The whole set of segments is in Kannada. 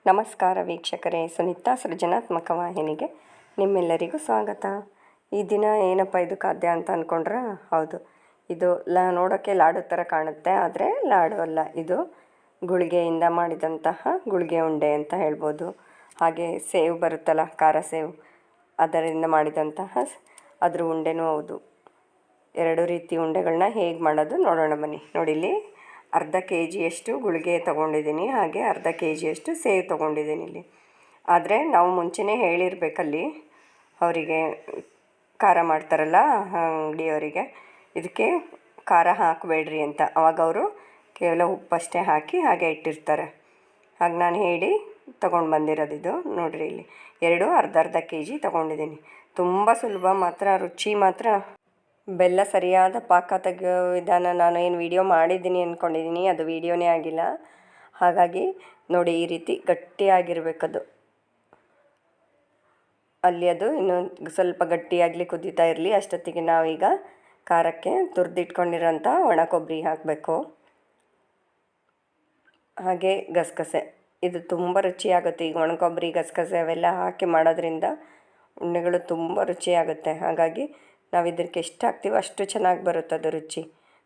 ನಮಸ್ಕಾರ ವೀಕ್ಷಕರೇ, ಸುನಿತಾ ಸೃಜನಾತ್ಮಕ ವಾಹಿನಿಗೆ ನಿಮ್ಮೆಲ್ಲರಿಗೂ ಸ್ವಾಗತ. ಈ ದಿನ ಏನಪ್ಪ ಇದು ಖಾದ್ಯ ಅಂತ ಅಂದ್ಕೊಂಡ್ರೆ, ಹೌದು, ಇದು ನೋಡೋಕ್ಕೆ ಲಾಡು ಥರ ಕಾಣುತ್ತೆ, ಆದರೆ ಲಾಡು ಅಲ್ಲ. ಇದು ಗುಳಿಗೆಯಿಂದ ಮಾಡಿದಂತಹ ಗುಳಿಗೆ ಉಂಡೆ ಅಂತ ಹೇಳ್ಬೋದು. ಹಾಗೆ ಸೇವು ಬರುತ್ತಲ್ಲ, ಖಾರ ಸೇವು, ಅದರಿಂದ ಮಾಡಿದಂತಹ ಅದ್ರ ಉಂಡೆನೂ ಹೌದು. ಎರಡು ರೀತಿ ಉಂಡೆಗಳನ್ನ ಹೇಗೆ ಮಾಡೋದು ನೋಡೋಣ ಬನ್ನಿ. ನೋಡಿಲ್ಲಿ ಅರ್ಧ ಕೆ ಜಿಯಷ್ಟು ಗುಳಿಗೆ ತೊಗೊಂಡಿದ್ದೀನಿ, ಹಾಗೆ ಅರ್ಧ ಕೆ ಜಿಯಷ್ಟು ಸೇವು ತೊಗೊಂಡಿದ್ದೀನಿ ಇಲ್ಲಿ. ಆದರೆ ನಾವು ಮುಂಚೆನೇ ಹೇಳಿರಬೇಕಲ್ಲಿ ಅವರಿಗೆ, ಖಾರ ಮಾಡ್ತಾರಲ್ಲ ಅಂಗಡಿಯವರಿಗೆ, ಇದಕ್ಕೆ ಖಾರ ಹಾಕಬೇಡ್ರಿ ಅಂತ. ಅವಾಗ ಅವರು ಕೇವಲ ಉಪ್ಪಷ್ಟೇ ಹಾಕಿ ಹಾಗೆ ಇಟ್ಟಿರ್ತಾರೆ. ಹಾಗೆ ನಾನು ಹೇಳಿ ತೊಗೊಂಡು ಬಂದಿರೋದಿದು. ನೋಡಿರಿ, ಇಲ್ಲಿ ಎರಡು ಅರ್ಧ ಕೆ ಜಿ ತೊಗೊಂಡಿದ್ದೀನಿ. ತುಂಬ ಸುಲಭ, ಮಾತ್ರ ರುಚಿ ಮಾತ್ರ. ಬೆಲ್ಲ ಸರಿಯಾದ ಪಾಕ ತೆಗೆಯೋ ವಿಧಾನ ನಾನು ಏನು ವಿಡಿಯೋ ಮಾಡಿದ್ದೀನಿ ಅಂದ್ಕೊಂಡಿದ್ದೀನಿ, ಅದು ವಿಡಿಯೋನೇ ಆಗಿಲ್ಲ. ಹಾಗಾಗಿ ನೋಡಿ, ಈ ರೀತಿ ಗಟ್ಟಿಯಾಗಿರಬೇಕದು. ಅಲ್ಲಿ ಅದು ಇನ್ನೂ ಸ್ವಲ್ಪ ಗಟ್ಟಿಯಾಗಲಿ, ಕುದೀತಾ ಇರಲಿ. ಅಷ್ಟೊತ್ತಿಗೆ ನಾವೀಗ ಖಾರಕ್ಕೆ ತುರಿದಿಟ್ಕೊಂಡಿರೋಂಥ ಒಣ ಕೊಬ್ಬರಿ ಹಾಕಬೇಕು. ಹಾಗೆ ಗಸಗಸೆ, ಇದು ತುಂಬ ರುಚಿಯಾಗುತ್ತೆ. ಈಗ ಒಣ ಕೊಬ್ಬರಿ, ಗಸಗಸೆ ಅವೆಲ್ಲ ಹಾಕಿ ಮಾಡೋದ್ರಿಂದ ಉಂಡೆಗಳು ತುಂಬ ರುಚಿಯಾಗುತ್ತೆ. ಹಾಗಾಗಿ ನಾವು ಇದಕ್ಕೆ ಎಷ್ಟು ಹಾಕ್ತೀವೋ ಅಷ್ಟು ಚೆನ್ನಾಗಿ ಬರುತ್ತದು ರುಚಿ.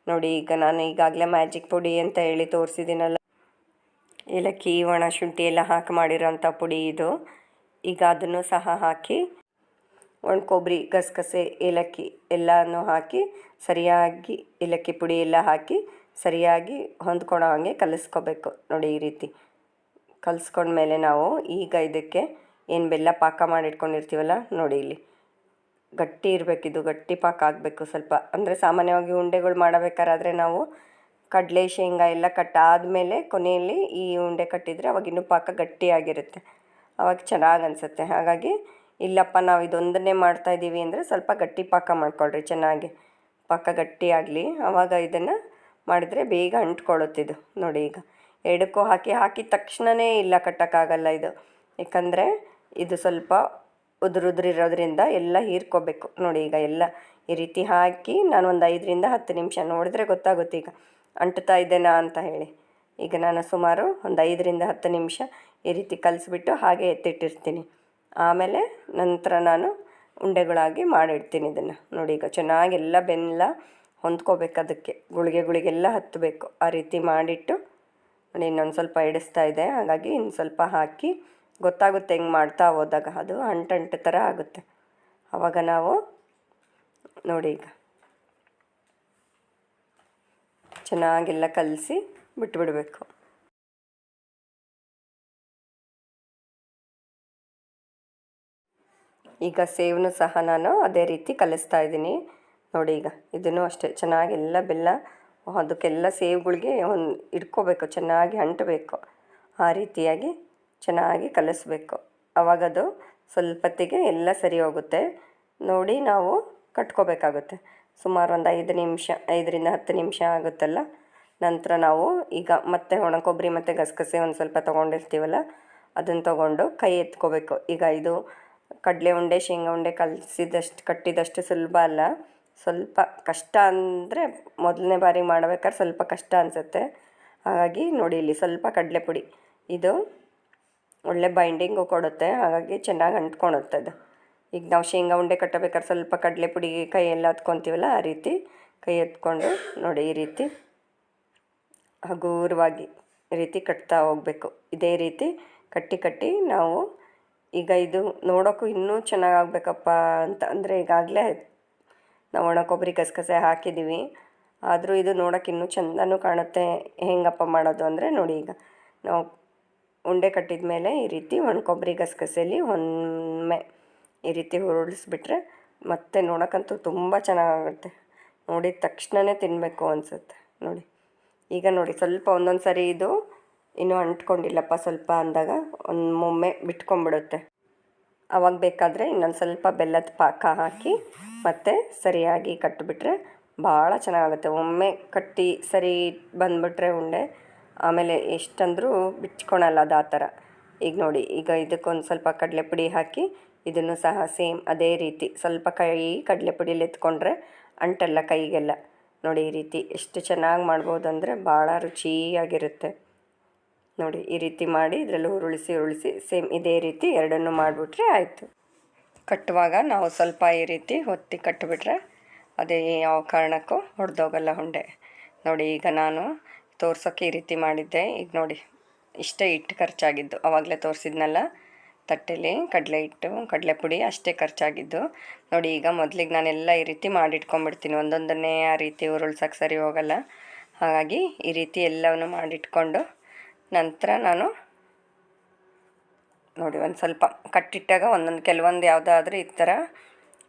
ನೋಡಿ, ಈಗ ನಾನು ಈಗಾಗಲೇ ಮ್ಯಾಜಿಕ್ ಪುಡಿ ಅಂತ ಹೇಳಿ ತೋರಿಸಿದ್ದೀನಲ್ಲ, ಏಲಕ್ಕಿ, ಒಣ ಶುಂಠಿ ಎಲ್ಲ ಹಾಕಿ ಮಾಡಿರೋಂಥ ಪುಡಿ ಇದು. ಈಗ ಅದನ್ನು ಸಹ ಹಾಕಿ, ಒಣ ಕೊಬ್ಬರಿ, ಗಸಗಸೆ, ಏಲಕ್ಕಿ ಎಲ್ಲನೂ ಹಾಕಿ ಸರಿಯಾಗಿ, ಏಲಕ್ಕಿ ಪುಡಿ ಎಲ್ಲ ಹಾಕಿ ಸರಿಯಾಗಿ ಹೊಂದ್ಕೊಳ್ಳೋ ಹಾಗೆ ಕಲಿಸ್ಕೋಬೇಕು. ನೋಡಿ, ಈ ರೀತಿ ಕಲಿಸ್ಕೊಂಡ್ಮೇಲೆ ನಾವು ಈಗ ಇದಕ್ಕೆ ಏನು ಬೆಲ್ಲ ಪಾಕ ಮಾಡಿಟ್ಕೊಂಡಿರ್ತೀವಲ್ಲ, ನೋಡಿ ಇಲ್ಲಿ ಗಟ್ಟಿ ಇರಬೇಕಿದು, ಗಟ್ಟಿ ಪಾಕ ಆಗಬೇಕು ಸ್ವಲ್ಪ. ಅಂದರೆ ಸಾಮಾನ್ಯವಾಗಿ ಉಂಡೆಗಳು ಮಾಡಬೇಕಾದ್ರೆ ನಾವು ಕಡಲೆ, ಶೇಂಗಾ ಎಲ್ಲ ಕಟ್ಟಾದಮೇಲೆ ಕೊನೆಯಲ್ಲಿ ಈ ಉಂಡೆ ಕಟ್ಟಿದರೆ ಅವಾಗ ಇನ್ನೂ ಪಾಕ ಗಟ್ಟಿಯಾಗಿರುತ್ತೆ, ಅವಾಗ ಚೆನ್ನಾಗಿ ಅನಿಸುತ್ತೆ. ಹಾಗಾಗಿ ಇಲ್ಲಪ್ಪ, ನಾವು ಇದೊಂದನ್ನೇ ಮಾಡ್ತಾಯಿದ್ದೀವಿ ಅಂದರೆ ಸ್ವಲ್ಪ ಗಟ್ಟಿ ಪಾಕ ಮಾಡ್ಕೊಳ್ರಿ, ಚೆನ್ನಾಗಿ ಪಾಕ ಗಟ್ಟಿಯಾಗಲಿ. ಆವಾಗ ಇದನ್ನು ಮಾಡಿದರೆ ಬೇಗ ಅಂಟ್ಕೊಳ್ಳುತ್ತಿದ್ದು. ನೋಡಿ, ಈಗ ಎರಡಕ್ಕೂ ಹಾಕಿದ ತಕ್ಷಣವೇ ಇಲ್ಲ ಕಟ್ಟೋಕ್ಕಾಗಲ್ಲ ಇದು, ಯಾಕಂದರೆ ಇದು ಸ್ವಲ್ಪ ಉದುರಿರೋದ್ರಿಂದ ಎಲ್ಲ ಹೀರ್ಕೋಬೇಕು. ನೋಡಿ, ಈಗ ಎಲ್ಲ ಈ ರೀತಿ ಹಾಕಿ ನಾನು ಒಂದು 5ರಿಂದ 10 ನಿಮಿಷ, ನೋಡಿದ್ರೆ ಗೊತ್ತಾಗುತ್ತೆ ಈಗ ಅಂಟ್ತಾ ಇದ್ದೇನಾ ಅಂತ ಹೇಳಿ. ಈಗ ನಾನು ಸುಮಾರು ಒಂದು 5ರಿಂದ 10 ನಿಮಿಷ ಈ ರೀತಿ ಕಲಿಸ್ಬಿಟ್ಟು ಹಾಗೆ ಎತ್ತಿಟ್ಟಿರ್ತೀನಿ. ಆಮೇಲೆ ನಂತರ ನಾನು ಉಂಡೆಗಳಾಗಿ ಮಾಡಿಡ್ತೀನಿ ಇದನ್ನು. ನೋಡಿ, ಈಗ ಚೆನ್ನಾಗಿ ಎಲ್ಲ ಬೆಲ್ಲ ಹೊಂದ್ಕೋಬೇಕು, ಅದಕ್ಕೆ ಗುಳಿಗೆಲ್ಲ ಹತ್ತಬೇಕು. ಆ ರೀತಿ ಮಾಡಿಟ್ಟು ನೋಡಿ, ಇನ್ನೊಂದು ಸ್ವಲ್ಪ ಇಡಿಸ್ತಾ ಇದೆ. ಹಾಗಾಗಿ ಇನ್ನು ಸ್ವಲ್ಪ ಹಾಕಿ, ಗೊತ್ತಾಗುತ್ತೆ ಹೆಂಗೆ ಮಾಡ್ತಾ ಹೋದಾಗ, ಅದು ಅಂಟು ಥರ ಆಗುತ್ತೆ. ಆವಾಗ ನಾವು ನೋಡಿ, ಈಗ ಚೆನ್ನಾಗೆಲ್ಲ ಕಲಸಿ ಬಿಟ್ಬಿಡಬೇಕು. ಈಗ ಸೇವನು ಸಹ ನಾನು ಅದೇ ರೀತಿ ಕಲಿಸ್ತಾ ಇದ್ದೀನಿ. ನೋಡಿ, ಈಗ ಇದನ್ನು ಅಷ್ಟೇ ಚೆನ್ನಾಗೆಲ್ಲ ಬೆಲ್ಲ ಅದಕ್ಕೆಲ್ಲ ಸೇವುಗಳಿಗೆ ಇಟ್ಕೋಬೇಕು, ಚೆನ್ನಾಗಿ ಅಂಟಬೇಕು. ಆ ರೀತಿಯಾಗಿ ಚೆನ್ನಾಗಿ ಕಲಿಸ್ಬೇಕು. ಆವಾಗದು ಸ್ವಲ್ಪತ್ತಿಗೆ ಎಲ್ಲ ಸರಿ ಹೋಗುತ್ತೆ. ನೋಡಿ, ನಾವು ಕಟ್ಕೋಬೇಕಾಗುತ್ತೆ. ಸುಮಾರು ಒಂದು 5ರಿಂದ 10 ನಿಮಿಷ ಆಗುತ್ತಲ್ಲ. ನಂತರ ನಾವು ಈಗ ಮತ್ತೆ ಒಣ ಕೊಬ್ಬರಿ ಮತ್ತು ಗಸಗಸೆ ಒಂದು ಸ್ವಲ್ಪ ತೊಗೊಂಡಿರ್ತೀವಲ್ಲ, ಅದನ್ನು ತೊಗೊಂಡು ಕೈ ಎತ್ಕೋಬೇಕು. ಈಗ ಇದು ಕಡಲೆ ಉಂಡೆ, ಶೇಂಗಾ ಉಂಡೆ ಕಟ್ಟಿದಷ್ಟು ಸುಲಭ ಅಲ್ಲ, ಸ್ವಲ್ಪ ಕಷ್ಟ. ಅಂದರೆ ಮೊದಲನೇ ಬಾರಿ ಮಾಡಬೇಕಾದ್ರೆ ಸ್ವಲ್ಪ ಕಷ್ಟ ಅನಿಸುತ್ತೆ. ಹಾಗಾಗಿ ನೋಡಿ, ಇಲ್ಲಿ ಸ್ವಲ್ಪ ಕಡಲೆ ಪುಡಿ, ಇದು ಒಳ್ಳೆ ಬೈಂಡಿಂಗು ಕೊಡುತ್ತೆ, ಹಾಗಾಗಿ ಚೆನ್ನಾಗಿ ಅಂಟ್ಕೊಳುತ್ತೆ ಅದು. ಈಗ ನಾವು ಶೇಂಗಾ ಉಂಡೆ ಕಟ್ಟಬೇಕಾದ್ರೆ ಸ್ವಲ್ಪ ಕಡಲೆ ಪುಡಿಗೆ ಕೈ ಎಲ್ಲ ಹತ್ಕೊತೀವಲ್ಲ, ಆ ರೀತಿ ಕೈ ಎತ್ಕೊಂಡು ನೋಡಿ, ಈ ರೀತಿ ಹಗುರವಾಗಿ ಈ ರೀತಿ ಕಟ್ತಾ ಹೋಗಬೇಕು. ಇದೇ ರೀತಿ ಕಟ್ಟಿ ನಾವು ಈಗ ಇದು ನೋಡೋಕ್ಕೂ ಇನ್ನೂ ಚೆನ್ನಾಗಾಗಬೇಕಪ್ಪ ಅಂತ ಅಂದರೆ, ಈಗಾಗಲೇ ನಾವು ಒಣ ಕೊಬ್ಬರಿ, ಗಸಗಸೆ ಹಾಕಿದ್ದೀವಿ, ಆದರೂ ಇದು ನೋಡೋಕೆ ಇನ್ನೂ ಚೆಂದನೂ ಕಾಣುತ್ತೆ. ಹೆಂಗಪ್ಪ ಮಾಡೋದು ಅಂದರೆ, ನೋಡಿ, ಈಗ ನಾವು ಉಂಡೆ ಕಟ್ಟಿದ ಮೇಲೆ ಈ ರೀತಿ ಒಣ ಕೊಬ್ಬರಿ, ಗಸಗಸೆಯಲ್ಲಿ ಒಮ್ಮೆ ಈ ರೀತಿ ಹುರುಳಿಸ್ಬಿಟ್ರೆ ಮತ್ತೆ ನೋಡೋಕ್ಕಂತೂ ತುಂಬ ಚೆನ್ನಾಗಾಗುತ್ತೆ. ನೋಡಿದ ತಕ್ಷಣವೇ ತಿನ್ನಬೇಕು ಅನಿಸುತ್ತೆ. ನೋಡಿ, ಈಗ ನೋಡಿ, ಸ್ವಲ್ಪ ಒಂದೊಂದು ಸರಿ ಇದು ಇನ್ನೂ ಅಂಟ್ಕೊಂಡಿಲ್ಲಪ್ಪ ಸ್ವಲ್ಪ ಅಂದಾಗ ಒಮ್ಮೆ ಬಿಟ್ಕೊಂಡ್ಬಿಡುತ್ತೆ. ಆವಾಗ ಬೇಕಾದರೆ ಇನ್ನೊಂದು ಸ್ವಲ್ಪ ಬೆಲ್ಲದ ಪಾಕ ಹಾಕಿ ಮತ್ತೆ ಸರಿಯಾಗಿ ಕಟ್ಟಿಬಿಟ್ರೆ ಭಾಳ ಚೆನ್ನಾಗುತ್ತೆ. ಒಮ್ಮೆ ಕಟ್ಟಿ ಸರಿ ಬಂದುಬಿಟ್ರೆ ಉಂಡೆ ಆಮೇಲೆ ಎಷ್ಟಂದರೂ ಬಿಚ್ಕೊಳಲ್ಲ ಅದು, ಆ ಥರ. ಈಗ ನೋಡಿ, ಈಗ ಇದಕ್ಕೊಂದು ಸ್ವಲ್ಪ ಕಡಲೆಪುಡಿ ಹಾಕಿ ಇದನ್ನು ಸಹ ಸೇಮ್ ಅದೇ ರೀತಿ ಸ್ವಲ್ಪ ಕಡಲೆಪುಡಿಯಲ್ಲಿ ಎತ್ಕೊಂಡ್ರೆ ಅಂಟಲ್ಲ ಕೈಗೆಲ್ಲ. ನೋಡಿ, ಈ ರೀತಿ ಎಷ್ಟು ಚೆನ್ನಾಗಿ ಮಾಡ್ಬೋದು ಅಂದರೆ ಭಾಳ ರುಚಿಯಾಗಿರುತ್ತೆ. ನೋಡಿ ಈ ರೀತಿ ಮಾಡಿ ಇದರಲ್ಲಿ ಉರುಳಿಸಿ ಸೇಮ್ ಇದೇ ರೀತಿ ಎರಡನ್ನೂ ಮಾಡಿಬಿಟ್ರೆ ಆಯಿತು. ಕಟ್ಟುವಾಗ ನಾವು ಸ್ವಲ್ಪ ಈ ರೀತಿ ಒತ್ತಿ ಕಟ್ಟಿಬಿಟ್ರೆ ಅದೇ ಯಾವ ಕಾರಣಕ್ಕೂ ಹೊಡೆದೋಗಲ್ಲ ಉಂಡೆ. ನೋಡಿ ಈಗ ನಾನು ತೋರ್ಸೋಕ್ಕೆ ಈ ರೀತಿ ಮಾಡಿದ್ದೆ. ಈಗ ನೋಡಿ ಇಷ್ಟೇ ಹಿಟ್ಟು ಖರ್ಚಾಗಿದ್ದು, ಆವಾಗಲೇ ತೋರಿಸಿದ್ನಲ್ಲ ತಟ್ಟೆಲಿ ಕಡಲೆ ಹಿಟ್ಟು ಕಡಲೆ ಪುಡಿ ಅಷ್ಟೇ ಖರ್ಚಾಗಿದ್ದು. ನೋಡಿ ಈಗ ಮೊದಲಿಗೆ ನಾನೆಲ್ಲ ಈ ರೀತಿ ಮಾಡಿಟ್ಕೊಂಡ್ಬಿಡ್ತೀನಿ, ಒಂದೊಂದನ್ನೇ ಆ ರೀತಿ ಉರುಳ್ಸೋಕ್ಕೆ ಸರಿ ಹೋಗಲ್ಲ. ಹಾಗಾಗಿ ಈ ರೀತಿ ಎಲ್ಲವನ್ನು ಮಾಡಿಟ್ಕೊಂಡು ನಂತರ ನಾನು ನೋಡಿ ಒಂದು ಸ್ವಲ್ಪ ಕಟ್ಟಿಟ್ಟಾಗ ಒಂದೊಂದು ಕೆಲವೊಂದು ಯಾವುದಾದ್ರೂ ಈ ಥರ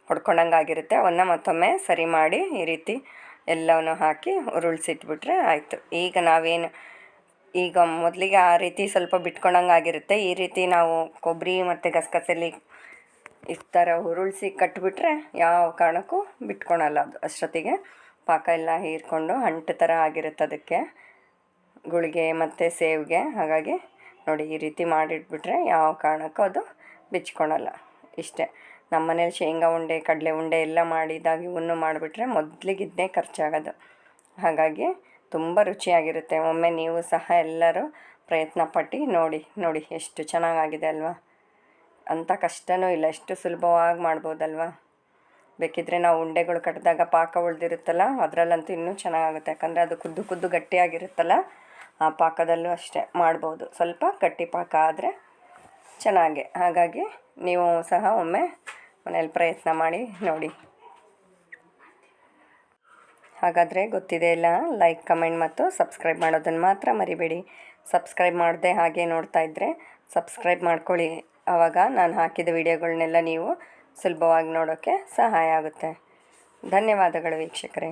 ಹೊಡ್ಕೊಂಡಂಗೆ ಆಗಿರುತ್ತೆ, ಅವನ್ನು ಮತ್ತೊಮ್ಮೆ ಸರಿ ಮಾಡಿ ಈ ರೀತಿ ಎಲ್ಲವನ್ನು ಹಾಕಿ ಉರುಳಿಸಿಟ್ಬಿಟ್ರೆ ಆಯಿತು. ಈಗ ನಾವೇನು ಈಗ ಮೊದಲಿಗೆ ಆ ರೀತಿ ಸ್ವಲ್ಪ ಬಿಟ್ಕೊಂಡಂಗೆ ಆಗಿರುತ್ತೆ, ಈ ರೀತಿ ನಾವು ಕೊಬ್ಬರಿ ಮತ್ತು ಗಸಗಸೆಲಿ ಈ ಥರ ಉರುಳಿಸಿ ಕಟ್ಟಿಬಿಟ್ರೆ ಯಾವ ಕಾರಣಕ್ಕೂ ಬಿಟ್ಕೊಳಲ್ಲ. ಅದು ಅಷ್ಟೊತ್ತಿಗೆ ಪಾಕ ಎಲ್ಲ ಹೀರ್ಕೊಂಡು ಅಂಟು ಥರ ಆಗಿರುತ್ತೆ ಅದಕ್ಕೆ, ಗುಳಿಗೆ ಮತ್ತು ಸೇವಿಗೆ. ಹಾಗಾಗಿ ನೋಡಿ ಈ ರೀತಿ ಮಾಡಿಟ್ಬಿಟ್ರೆ ಯಾವ ಕಾರಣಕ್ಕೂ ಅದು ಬಿಚ್ಕೊಳಲ್ಲ. ಇಷ್ಟೇ. ನಮ್ಮ ಮನೇಲಿ ಶೇಂಗಾ ಉಂಡೆ ಕಡಲೆ ಉಂಡೆ ಎಲ್ಲ ಮಾಡಿದಾಗ ಇವನ್ನು ಮಾಡಿಬಿಟ್ರೆ ಮೊದಲಿಗೆ ಇದನ್ನೇ ಖರ್ಚಾಗೋದು. ಹಾಗಾಗಿ ತುಂಬ ರುಚಿಯಾಗಿರುತ್ತೆ. ಒಮ್ಮೆ ನೀವು ಸಹ ಎಲ್ಲರೂ ಪ್ರಯತ್ನ ಪಟ್ಟು ನೋಡಿ ಎಷ್ಟು ಚೆನ್ನಾಗಾಗಿದೆ ಅಲ್ವಾ. ಅಂಥ ಕಷ್ಟವೂ ಇಲ್ಲ, ಎಷ್ಟು ಸುಲಭವಾಗಿ ಮಾಡ್ಬೋದಲ್ವ. ಬೇಕಿದ್ದರೆ ನಾವು ಉಂಡೆಗಳು ಕಟ್ಟಿದಾಗ ಪಾಕ ಉಳಿದಿರುತ್ತಲ್ಲ ಅದರಲ್ಲಂತೂ ಇನ್ನೂ ಚೆನ್ನಾಗಾಗುತ್ತೆ, ಯಾಕಂದರೆ ಅದು ಕುದ್ದು ಗಟ್ಟಿಯಾಗಿರುತ್ತಲ್ಲ, ಆ ಪಾಕದಲ್ಲೂ ಅಷ್ಟೇ ಮಾಡ್ಬೋದು. ಸ್ವಲ್ಪ ಗಟ್ಟಿ ಪಾಕ ಆದರೆ ಚೆನ್ನಾಗೆ. ಹಾಗಾಗಿ ನೀವು ಸಹ ಒಮ್ಮೆ ಮನೇಲಿ ಪ್ರಯತ್ನ ಮಾಡಿ ನೋಡಿ. ಹಾಗಾದರೆ ಗೊತ್ತಿದೆ ಇಲ್ಲ, ಲೈಕ್ ಕಮೆಂಟ್ ಮತ್ತು ಸಬ್ಸ್ಕ್ರೈಬ್ ಮಾಡೋದನ್ನು ಮಾತ್ರ ಮರಿಬೇಡಿ. ಸಬ್ಸ್ಕ್ರೈಬ್ ಮಾಡದೆ ಹಾಗೆ ನೋಡ್ತಾ ಇದ್ದರೆ ಸಬ್ಸ್ಕ್ರೈಬ್ ಮಾಡ್ಕೊಳ್ಳಿ, ಆವಾಗ ನಾನು ಹಾಕಿದ ವಿಡಿಯೋಗಳನ್ನೆಲ್ಲ ನೀವು ಸುಲಭವಾಗಿ ನೋಡೋಕ್ಕೆ ಸಹಾಯ ಆಗುತ್ತೆ. ಧನ್ಯವಾದಗಳು ವೀಕ್ಷಕರೇ.